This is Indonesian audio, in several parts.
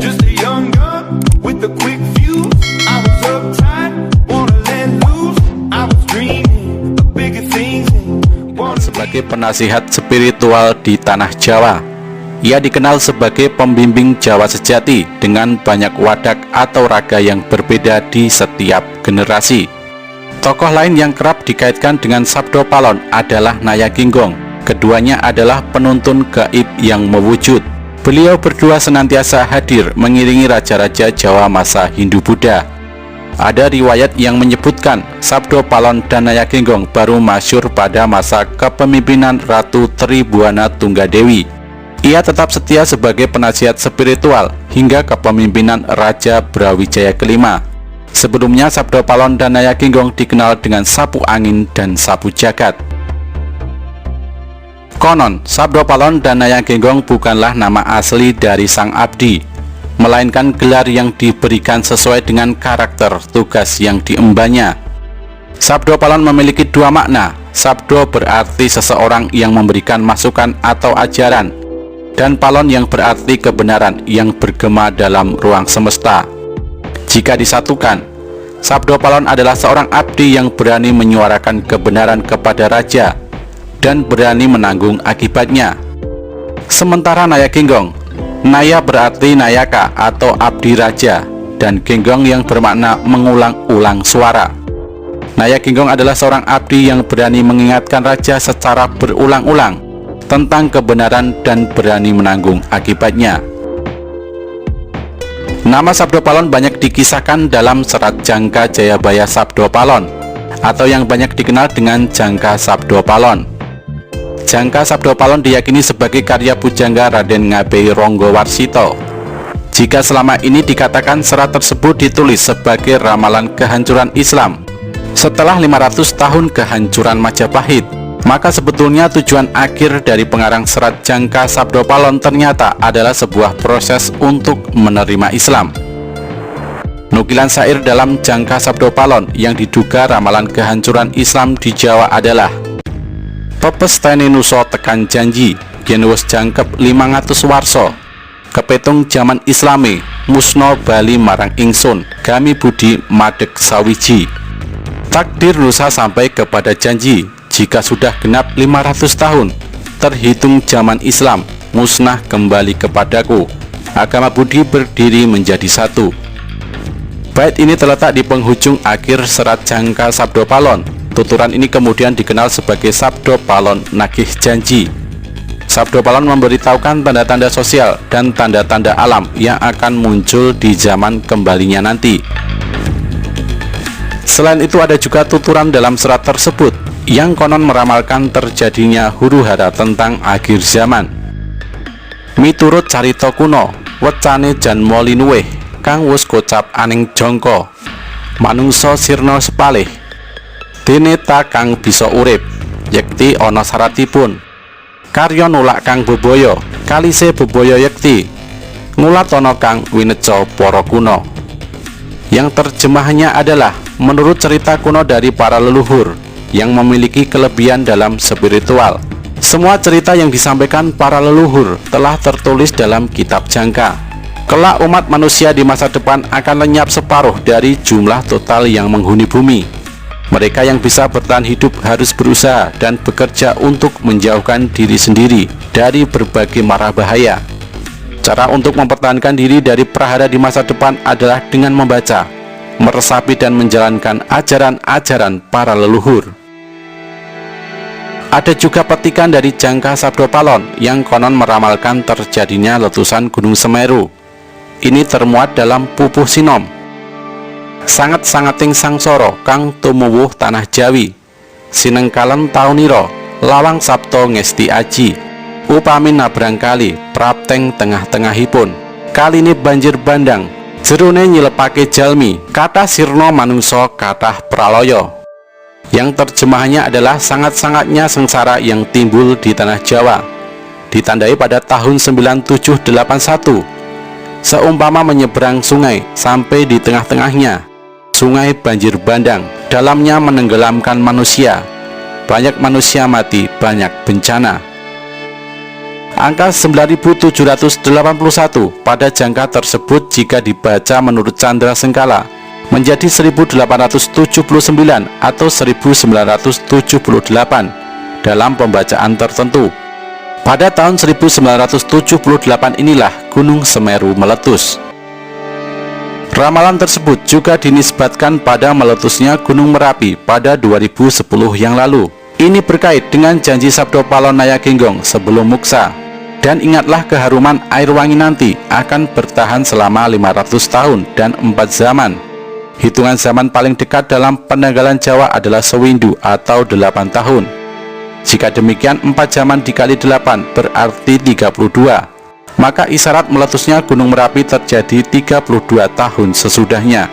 just a young gun with a quick fuse. I was uptight, wanna let loose. I was dreaming of bigger things. Sebagai penasihat spiritual di tanah Jawa, ia dikenal sebagai pembimbing Jawa sejati dengan banyak wadak atau raga yang berbeda di setiap generasi. Tokoh lain yang kerap dikaitkan dengan Sabdo Palon adalah Naya Kinggong. Keduanya adalah penuntun gaib yang mewujud. Beliau berdua senantiasa hadir mengiringi raja-raja Jawa masa Hindu-Buddha. Ada riwayat yang menyebutkan Sabdo Palon dan Naya Kinggong baru masyhur pada masa kepemimpinan Ratu Tribuana Tunggadewi. Ia tetap setia sebagai penasihat spiritual hingga kepemimpinan Raja Brawijaya kelima. Sebelumnya Sabdo Palon dan Naya Kinggong dikenal dengan sapu angin dan sapu jagat. Konon, Sabdo Palon dan Naya Kinggong bukanlah nama asli dari sang abdi, melainkan gelar yang diberikan sesuai dengan karakter tugas yang diembannya. Sabdo Palon memiliki dua makna. Sabdo berarti seseorang yang memberikan masukan atau ajaran, dan Palon yang berarti kebenaran yang bergema dalam ruang semesta. Jika disatukan, Sabdo Palon adalah seorang abdi yang berani menyuarakan kebenaran kepada raja dan berani menanggung akibatnya. Sementara Naya Kinggong, Naya berarti nayaka atau abdi raja, dan Kinggong yang bermakna mengulang-ulang suara. Naya Kinggong adalah seorang abdi yang berani mengingatkan raja secara berulang-ulang tentang kebenaran dan berani menanggung akibatnya. Nama Sabdo Palon banyak dikisahkan dalam serat Jangka Jayabaya Sabdo Palon, atau yang banyak dikenal dengan Jangka Sabdo Palon. Jangka Sabdo Palon diyakini sebagai karya pujangga Raden Ngabei Ronggowarsito. Jika selama ini dikatakan serat tersebut ditulis sebagai ramalan kehancuran Islam setelah 500 tahun kehancuran Majapahit, maka sebetulnya tujuan akhir dari pengarang serat Jangka Sabdo Palon ternyata adalah sebuah proses untuk menerima Islam. Nukilan syair dalam Jangka Sabdo Palon yang diduga ramalan kehancuran Islam di Jawa adalah: pepes teni nuso tekan janji, yen wis jangkep 500 warso, kepetung jaman Islami, musno bali marang ingsun, kami budi madeg sawiji. Takdir nusa sampai kepada janji, jika sudah genap 500 tahun, terhitung zaman Islam, musnah kembali kepadaku, agama budi berdiri menjadi satu. Bait ini terletak di penghujung akhir serat Jangka Sabdo Palon. Tuturan ini kemudian dikenal sebagai Sabdo Palon Nagih Janji. Sabdo Palon memberitahukan tanda-tanda sosial dan tanda-tanda alam yang akan muncul di zaman kembalinya nanti. Selain itu ada juga tuturan dalam serat tersebut yang konon meramalkan terjadinya huru-hara tentang akhir zaman. Miturut carita kuno, wecane jan molinuweh kang wus kocap aning jongko, manungsa sirna sepalih, dene ta kang bisa urip, yekti ana saratipun, karya nulak kang bebaya, kalise bebaya yekti, ngulat ana kang wineca para kuno. Yang terjemahnya adalah menurut cerita kuno dari para leluhur yang memiliki kelebihan dalam spiritual. Semua cerita yang disampaikan para leluhur telah tertulis dalam kitab Jangka. Kelak umat manusia di masa depan akan lenyap separuh dari jumlah total yang menghuni bumi. Mereka yang bisa bertahan hidup harus berusaha dan bekerja untuk menjauhkan diri sendiri dari berbagai mara bahaya. Cara untuk mempertahankan diri dari prahara di masa depan adalah dengan membaca, meresapi dan menjalankan ajaran-ajaran para leluhur. Ada juga petikan dari Jangka Sabdo Palon yang konon meramalkan terjadinya letusan Gunung Semeru. Ini termuat dalam Pupuh Sinom. Sangat-sangating sangsara kang tumuwuh tanah Jawi, sinengkalen taunira lawang sabto ngesti aji, upami nabrang kali prapteng tengah-tengahipun, kaline banjir bandang, jerone nyilepake jalmi, kathah sirna manungsa kathah pralaya. Yang terjemahannya adalah sangat-sangatnya sengsara yang timbul di tanah Jawa, ditandai pada tahun 9781. Seumpama menyeberang sungai sampai di tengah-tengahnya, sungai banjir bandang, dalamnya menenggelamkan manusia, banyak manusia mati, banyak bencana. Angka 9781 pada jangka tersebut jika dibaca menurut Candra Sengkala menjadi 1879 atau 1978 dalam pembacaan tertentu. Pada tahun 1978 inilah Gunung Semeru meletus. Ramalan tersebut juga dinisbatkan pada meletusnya Gunung Merapi pada 2010 yang lalu. Ini berkait dengan janji Sabdo Palon Nayagenggong sebelum muksa. Dan ingatlah keharuman air wangi nanti akan bertahan selama 500 tahun dan 4 zaman. Hitungan zaman paling dekat dalam penanggalan Jawa adalah sewindu atau 8 tahun. Jika demikian 4 zaman dikali 8 berarti 32. Maka isyarat meletusnya Gunung Merapi terjadi 32 tahun sesudahnya.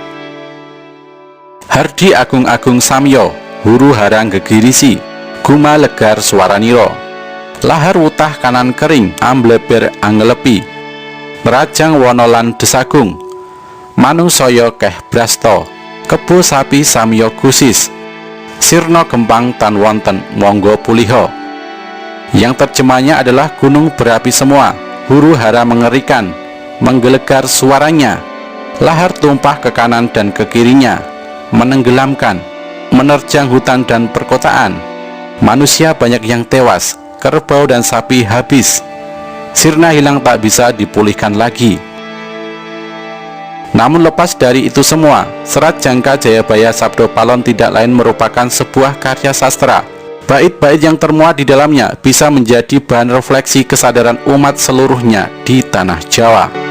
Hardi Agung-agung Samyo, huru harang gegirisi, guma legar swaraniro. Lahar wutah kanan kering, ambleber angelepi, merajang wonolan desagung, manungsoyo keh brasto, kebo sapi samyo gusis, sirno gempang tan wonten monggo puliho. Yang terjemahnya adalah gunung berapi semua, huru hara mengerikan, menggelegar suaranya, lahar tumpah ke kanan dan ke kirinya, menenggelamkan, menerjang hutan dan perkotaan, manusia banyak yang tewas, kerbau dan sapi habis, sirna hilang tak bisa dipulihkan lagi. Namun lepas dari itu semua, Serat Jangka Jayabaya Sabdo Palon tidak lain merupakan sebuah karya sastra. Bait-bait yang termuat di dalamnya bisa menjadi bahan refleksi kesadaran umat seluruhnya di tanah Jawa.